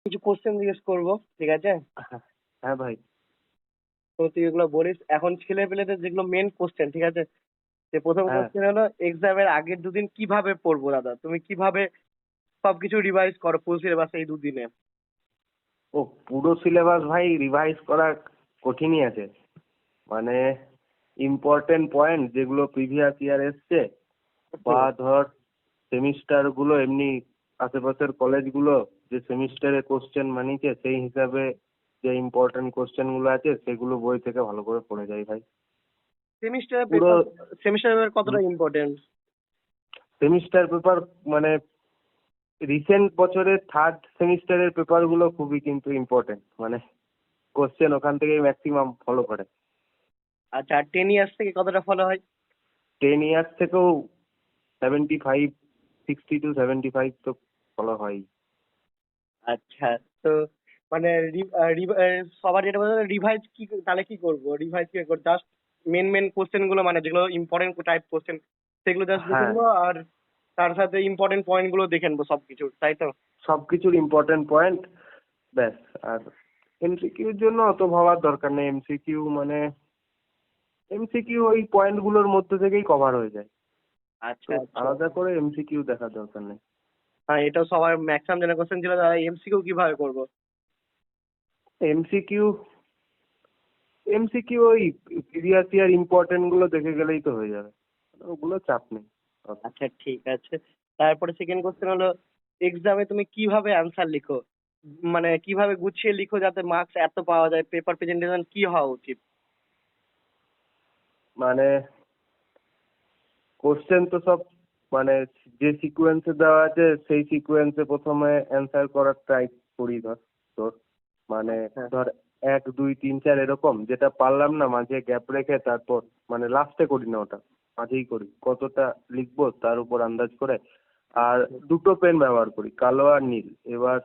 কিছু কোশ্চেন জিজ্ঞেস করবো, ঠিক আছে? হ্যাঁ, হ্যাঁ ভাই। তো তুই এগুলো বলিস। এখন ছেলে পেলেদের যেগুলো মেন কোশ্চেন, ঠিক আছে? যে প্রথম হ্যাঁ। কোশ্চেন হলো, এক্সামের আগের দুদিন কিভাবে পড়বো দাদা? তুমি কিভাবে সবকিছু রিভাইজ করো ফুল সিলেবাস এই দুদিনে? ও, পুরো সিলেবাস ভাই রিভাইজ করা কঠিনই আছে। মানে ইম্পর্টেন্ট পয়েন্ট যেগুলো প্রিভিয়াস ইয়ার এসছে, বা হুম। ধর সেমিস্টার গুলো এমনি আশেপাশের কলেজগুলো যে সেমিস্টারে কোশ্চেন বানিয়েছে সেই হিসাবে যে ইম্পর্টেন্ট কোশ্চেন গুলো আছে সেগুলো বই থেকে ভালো করে পড়ে যাই ভাই। সেমিস্টার পুরো পেপার, সেমিস্টার পেপার কতটা ইম্পর্টেন্ট? সেমিস্টার পেপার মানে রিসেন্ট বছরের থার্ড সেমিস্টারের পেপারগুলো খুবই কিন্তু ইম্পর্টেন্ট, মানে কোশ্চেন ওখান থেকেই ম্যাক্সিমাম ফলো করে। আচ্ছা, আর 10 ইয়ার্স থেকে কতটা ফলো হয়? 10 ইয়ার্স থেকেও 75, 60 to 75 তো ফলো হয়। আচ্ছা। তো মানে সবার যেটা বলে রিভাইজ, কি তাহলে কি করবো? রিভাইজ কি করবো? জাস্ট মেন মেন কোশ্চেন গুলো, মানে যেগুলো ইম্পর্টেন্ট টাইপ কোশ্চেন, সেগুলো জাস্ট দেখে হ্যাঁ, নেবো, আর তার সাথে ইম্পর্টেন্ট পয়েন্ট গুলো দেখে নেবো সবকিছু, তাই তো? সবকিছুর ইম্পর্টেন্ট পয়েন্ট, ব্যাস। আর এমসিকিউর জন্য অত ভাবার দরকার নেই। এমসিকিউ মানে এমসিকিউ ওই পয়েন্টগুলোর মধ্যে থেকেই কভার হয়ে যায়, আচ্ছা তো আচ্ছা। আলাদা করে এমসিকিউ দেখার দরকার নেই। হ্যাঁ, এটাও সবার ম্যাক্সিমাম যেটা কোশ্চেন ছিল, তারা এমসিকিউ কিভাবে করবো? এমসিকিউ এমসিকিউ ওই প্রিভিয়াস ইয়ার ইম্পর্টেন্ট গুলো দেখে গেলেই তো হয়ে যাবে, ওগুলো চাপ নেই অত। আচ্ছা, ঠিক আছে। তারপরে সেকেন্ড কোশ্চেন হলো, এক্সামে তুমি কিভাবে অ্যান্সার লিখো? মানে কিভাবে গুছিয়ে লিখো যাতে মার্কস এত পাওয়া যায়? পেপার প্রেজেন্টেশন কি হওয়া উচিত? মানে কোশ্চেন তো সব মানে যে সিকোয়েন্সে দেওয়া আছে সেই সিকোয়েন্সে প্রথমে অ্যান্সার করার ট্রাই করি। ধর তোর মানে আচ্ছা। ধর 1, 2, 3, 4 এরকম, যেটা পারলাম না মাঝে গ্যাপ রেখে তারপর মানে লাস্টে করি না, ওটা মাঝেই করি, কতটা লিখবো তার উপর আন্দাজ করে। আর আচ্ছা। দুটো পেন ব্যবহার করি, কালো আর নীল। এবার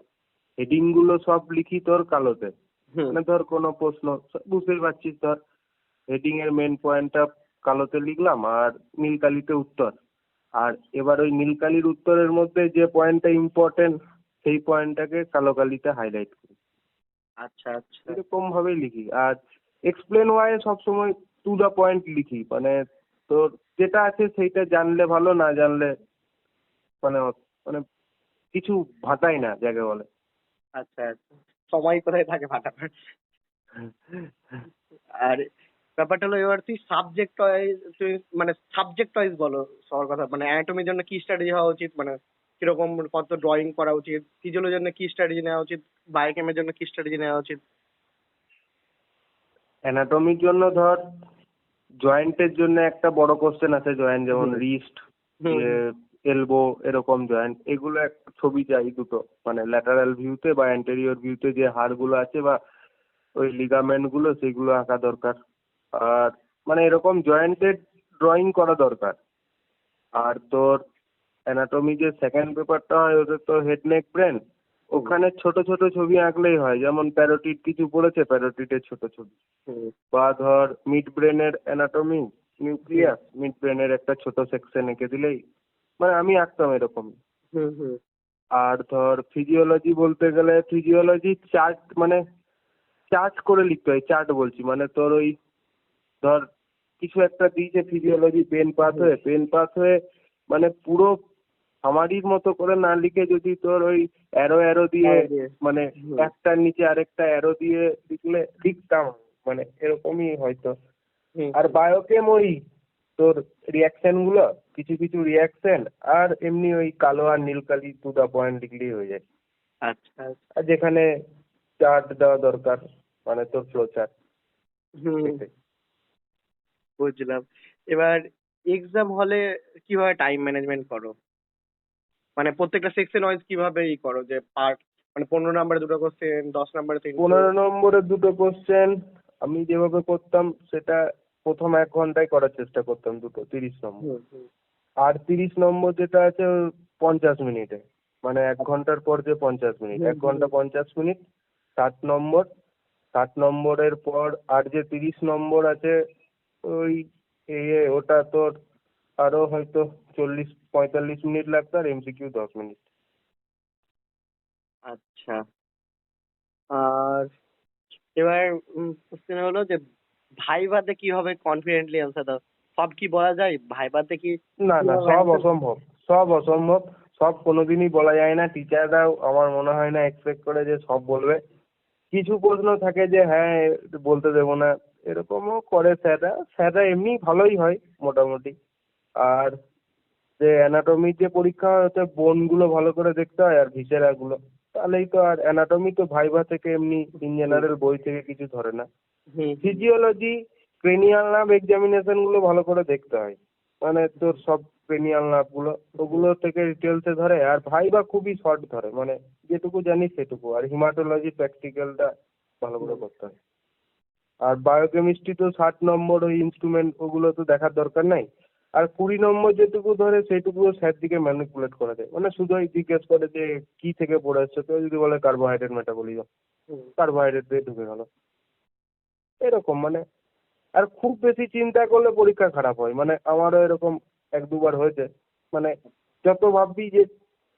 হেডিং গুলো সব লিখি তোর কালোতে। হুম। মানে ধর কোনো প্রশ্ন, বুঝতেই পারছিস, ধর হেডিং এর মেন পয়েন্টটা কালোতে লিখলাম আর নীল কালিতে উত্তর। আর এবার ওই নীল কালির উত্তরের মধ্যে যে পয়েন্টটা ইম্পর্টেন্ট সেই পয়েন্টটাকে কালো কালিতে হাইলাইট করি। আচ্ছা আচ্ছা। এরকম ভাবেই লিখি। আর এক্সপ্লেন ওয়াই সবসময় টু দা পয়েন্ট লিখি, মানে তোর যেটা আছে সেইটা জানলে ভালো, না জানলে মানে মানে কিছু ভাতাই না যাকে বলে। আচ্ছা আচ্ছা। সময় কোথায় থাকে ফাটাফাট। আর ব্যাপারটা হলো, এবার তুই সাবজেক্ট ওয়াইজ, তুই মানে সাবজেক্ট ওয়াইজ বলো সবার কথা। মানে অ্যানাটমির জন্য কি স্ট্র্যাটেজি হওয়া উচিত, মানে কিরকম কত ড্রয়িং করা উচিত? ফিজিওলজির জন্য কি স্ট্র্যাটেজি নেওয়া উচিত? বায়োকেমের জন্য কি স্ট্র্যাটেজি নেওয়া উচিত? অ্যানাটমির জন্য ধর জয়েন্টের জন্য একটা বড় কোশ্চেন আছে, জয়েন্ট যেমন হুম রিস্ট, হুম হুম। এলবো, এরকম জয়েন্ট, এগুলো একটা ছবি চাই দুটো, মানে ল্যাটারাল ভিউতে বা অ্যান্টেরিয়র ভিউতে যে হাড়গুলো আছে বা ওই লিগামেন্ট গুলো সেগুলো আঁকা দরকার। আর মানে এরকম জয়েন্টের ড্রয়িং করা দরকার। আর তোর অ্যানাটমি যে সেকেন্ড পেপারটা হয় ওটা তো হেড নেক ব্রেন, হুম ওখানে ছোট ছোট ছবি আঁকলেই হয়, যেমন প্যারোটিড কিছু পড়েছে প্যারোটিডের ছোট ছবি। হুম বা ধর মিড ব্রেনের অ্যানাটমি, হুম নিউক্লিয়াস, মিড ব্রেনের একটা ছোট সেকশন এঁকে দিলেই, মানে আমি আঁকতাম এরকম। হুম হুম। আর ধর ফিজিওলজি বলতে গেলে ফিজিওলজি চার্ট, মানে চার্ট করে লিখতে হয়। চার্ট বলছি মানে তোর ওই ধর কিছু একটা দিয়েছে ফিজিওলজি, পেন পাস হয়ে মানে পুরো সামারির মতো করে না লিখে যদি তোর ওই অ্যারো অ্যারো দিয়ে, আরো দিয়ে। মানে হুম একটার নিচে আরেকটা অ্যারো দিয়ে লিখতাম, মানে এরকমই হয়তো। হুম আর হুম। বায়োকেম ওই তোর রিয়াকশন গুলো, কিছু কিছু রিয়াকশন, আর এমনি ওই কালো আর নীল কালি টু দা পয়েন্ট লিখলেই হয়ে যায়। আচ্ছা আচ্ছা। আর যেখানে চার্ট দেওয়া দরকার, মানে তোর ফ্লো চার্ট, হুম। সেটাই। বুঝলাম। এবার এক্সাম হলে কিভাবে টাইম ম্যানেজমেন্ট করো? মানে প্রত্যেকটা সেকশন ওয়াইজ কিভাবে করো, যে পার্ট, মানে 15 নম্বরে দুটো কোশ্চেন, 10 নম্বরে তিনটে? 15 নম্বরের দুটো কোশ্চেন আমি যেভাবে করতাম সেটা প্রথম 1 ঘন্টায় করার চেষ্টা করতাম, দুটো 30 নম্বর। হুম হুম। আর 30 নম্বর যেটা আছে 50 মিনিটে, মানে 1 ঘন্টার পর যে 50 মিনিট, হুম 1 ঘন্টা হুম। 50 মিনিট, 60 নম্বর। 60 নম্বরের পর আর যে 30 নম্বর আছে ওই ওটা তোর আরো হয়তো 40-45 মিনিট লাগতো, আর এমসিকিউ 10 মিনিট। আচ্ছা। আর এবার কোশ্চেন হলো যে ভাইভাতে কিভাবে কনফিডেন্টলি অ্যান্সার দাও? সব কি বলা যায় ভাইভাতে? কি না না, কিভাবে সব answer- অসম্ভব, সব অসম্ভব, সব কোনোদিনই বলা যায় না। টিচাররাও আমার মনে হয় না এক্সপেক্ট করে যে সব বলবে। কিছু প্রশ্ন থাকে যে হ্যাঁ বলতে দেবো না, এরকমও করে স্যাররা। স্যাররা এমনি ভালোই হয় মোটামুটি। আর যে অ্যানাটমির যে পরীক্ষা হয় ওতে বোনগুলো ভালো করে দেখতে হয় আর ভিসেরাগুলো, তাহলেই তো। আর অ্যানাটমি তো ভাইভা থেকে এমনি ইন জেনারেল বই থেকে কিছু ধরে না। হুম ফিজিওলজি, ক্রেনিয়াল নার্ভ এক্সামিনেশন গুলো ভালো করে দেখতে হয়, মানে তোর সব ক্রেনিয়াল নার্ভ গুলো ওগুলো থেকে ডিটেলসে ধরে। আর ভাইভা খুবই শর্ট ধরে, মানে যেটুকু জানিস সেটুকু। আর হিমাটোলজি প্র্যাকটিক্যালটা ভালো করে করতে হয়। আর বায়োকেমিস্ট্রি তো 60 নম্বর, ওই ইনস্ট্রুমেন্ট ওগুলো তো দেখার দরকার নাই। আর 20 নম্বর যেটুকু ধরে সেটুকুও স্যার দিকে ম্যানিপুলেট করা যায়, মানে শুধু ওই জিজ্ঞেস করে যে কি থেকে পড়ে এসছো, তো যদি বলে কার্বোহাইড্রেট মেটাবলিজম, হুম। কার্বোহাইড্রেট দিয়ে ঢুকে গেল এরকম মানে। আর খুব বেশি চিন্তা করলে পরীক্ষা খারাপ হয়, মানে আমারও এরকম 1-2 বার হয়েছে। মানে যত ভাববি যে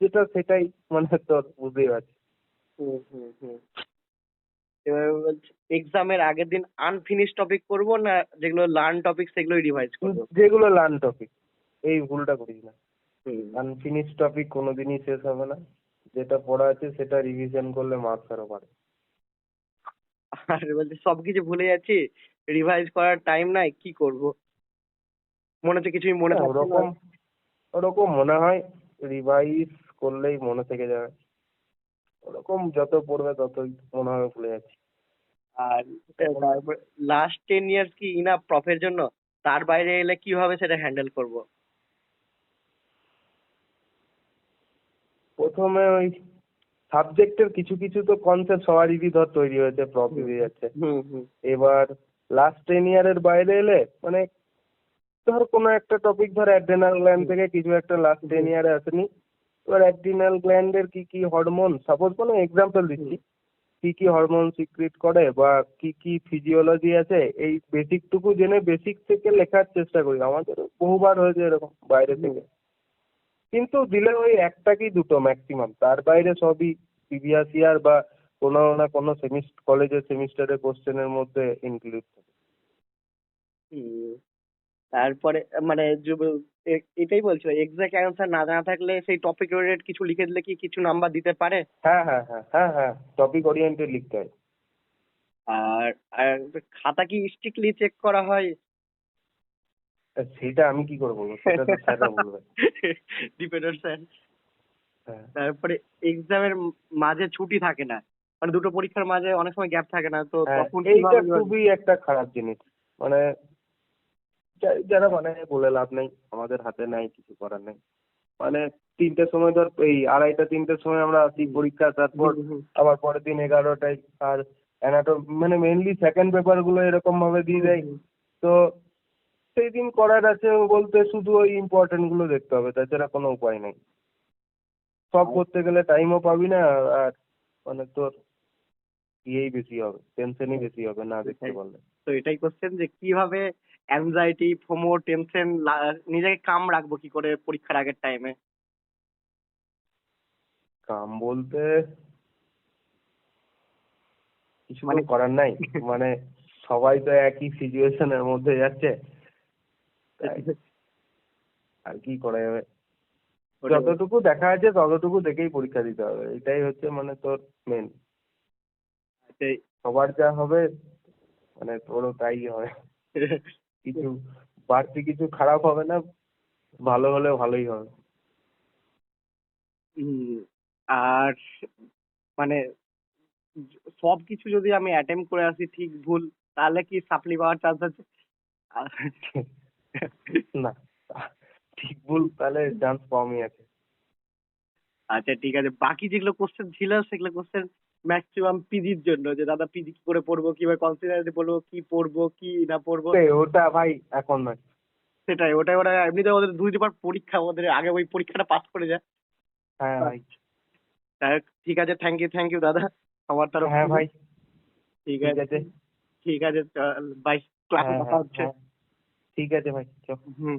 যেটা সেটাই, মানে তোর বুঝতেই পারছিস। হুম হুম হুম। এবার বলছি এক্সামের আগের দিন আনফিনিশ টপিক করবো না যেগুলো লার্ন টপিক সেগুলোই রিভাইজ করবো? যেগুলো লার্ন টপিক, এই ভুলটা করিস না। হুম। আনফিনিশ টপিক কোনোদিনই শেষ হবে না। যেটা পড়া আছে সেটা রিভিশন করলে মার্কস আরো বাড়ে। আর বলছি সবকিছু ভুলে যাচ্ছি, রিভাইজ করার টাইম নাই, কি করব? মনে হচ্ছে কিছুই মনে হ্যাঁ, থাকছে না। ওরকম ওরকম মনে হয়। রিভাইজ করলেই মনে থেকে যাবে। ওরকম যত পড়বে ততই মনে হবে ভুলে যাচ্ছি। আর তারপর লাস্ট 10 ইয়ার্স কি ইনাফ প্রফের জন্য? তার বাইরে এলে কিভাবে সেটা হ্যান্ডেল করব? প্রথমে ওই সাবজেক্টের কিছু কিছু তো কনসেপ্ট সবারই ধর তৈরি হয়েছে, প্রপ হুম দিয়ে যাচ্ছে। হুম হুম এবার লাস্ট 10 ইয়ারের বাইরে এলে, মানে ধর কোনো একটা টপিক, ধর অ্যাড্রেনাল গ্ল্যান্ড থেকে কিছু একটা লাস্ট 10 ইয়ারে আসেনি। এবার অ্যাড্রিনাল গ্ল্যান্ডের কি কি হরমোন, সাপোজ কোনো এক্সাম্পল দিচ্ছি, কি কি হরমোন সিক্রিট করে বা কি কি ফিজিওলজি আছে, এই বেসিক টুকু জেনে বেসিক থেকে লেখার চেষ্টা করি। আমাদের বহুবার হয়েছে এরকম বাইরে থেকে, কিন্তু দিলে ওই একটা কি দুটো ম্যাক্সিমাম, তার বাইরে সবই প্রিভিয়াস ইয়ার বা কোনো না কোনো কলেজের সেমিস্টারের কোশ্চেনের মধ্যে ইনক্লুড থাকে। হুম। তারপরে মানে এটাই বলছিল এক্সাক্ট অ্যান্সার না জানা থাকলে সেই টপিক রিলেটেড কিছু লিখে দিলে কি কিছু নাম্বার দিতে পারে? হ্যাঁ হ্যাঁ হ্যাঁ হ্যাঁ হ্যাঁ, টপিক ওরিয়েন্টেড লিখতে হয়। আর আর খাতা কি স্ট্রিক্টলি চেক করা হয়? আর সেটা আমি কি করে বলবো, সেটা তো স্যাররা বলবে। Dependent sir. হ্যাঁ তারপরে এক্সামের মাঝে ছুটি থাকে না, মানে দুটো পরীক্ষার মাঝে অনেক সময় গ্যাপ থাকে না, তো হ্যাঁ, তখন এইটা কিভাবে? খুবই একটা খারাপ জিনিস। মানে যারা মানে বলে লাভ নেই, আমাদের হাতে নাই, কিছু করার নেই। মানে 3টের সময়, ধর এই 2:30-3টের সময় আমরা আসি পরীক্ষা, তারপর হুম হুম আবার পরের দিন 11টায়। আর মানে মেনলি সেকেন্ড পেপার গুলো এরকম ভাবে দিয়ে দেয়। হুম তো সেই দিন করার আছে বলতে শুধু ওই ইম্পর্টেন্ট গুলো দেখতে হবে, তাছাড়া কোনো উপায় নেই। সব হুম। করতে গেলে টাইমও পাবি না। আর মানে তোর ইয়েই বেশি হবে, টেনশনই বেশি হবে না দেখতে এটাই পারলে। তো এটাই কোশ্চেন যে কিভাবে অ্যাংজাইটি ফোমো টেনশন নিজেকে কাম রাখবো কি করে পরীক্ষার আগের টাইমে? কাম বলতে কিছু তো মানে করার নাই। মানে সবাই তো একই সিচুয়েশনের মধ্যে যাচ্ছে, তাই আর কি করা যাবে। ওটাই যতটুকু দেখা আছে ততটুকু দেখেই পরীক্ষা দিতে হবে, এটাই হচ্ছে মানে তোর মেন। ওটাই। সবার যা হবে মানে তোরও তাই হবে। কিছু বাড়তি কিছু খারাপ হবে না, ভালো হলেও ভালোই হবে। হুম। আর মানে সবকিছু যদি আমি অ্যাটেম্প করে আসি ঠিক ভুল, তাহলে কি সাপ্লি পাওয়ার চান্স আছে? আর না, ঠিক ভুল তাহলে চান্স কমই আছে। আচ্ছা ঠিক আছে, বাকি যেগুলো কোশ্চেন ছিল সেগুলো কোশ্চেন ম্যাক্সিমাম পিজির জন্য, যে দাদা পিজি কি করে পড়বো, কিভাবে কনসিডারে পড়বো, কি পড়বো কি না পড়বো। ওটা ভাই এখন নয়। সেটাই, ওটাই ওরা এমনিতে ওদের 2 বার পরীক্ষা, ওদের আগে ওই পরীক্ষাটা পাস করে যায়। হ্যাঁ ভাই। যাই হোক, ঠিক আছে, থ্যাংক ইউ দাদা আমার তরফ হ্যাঁ থেকে। ভাই, ঠিক ঠিক আছে। আছে। ঠিক আছে, চল বাই, ক্লাসে হ্যাঁ কথা হ্যাঁ হচ্ছে। হ্যাঁ, ঠিক আছে ভাই, চল। হুম।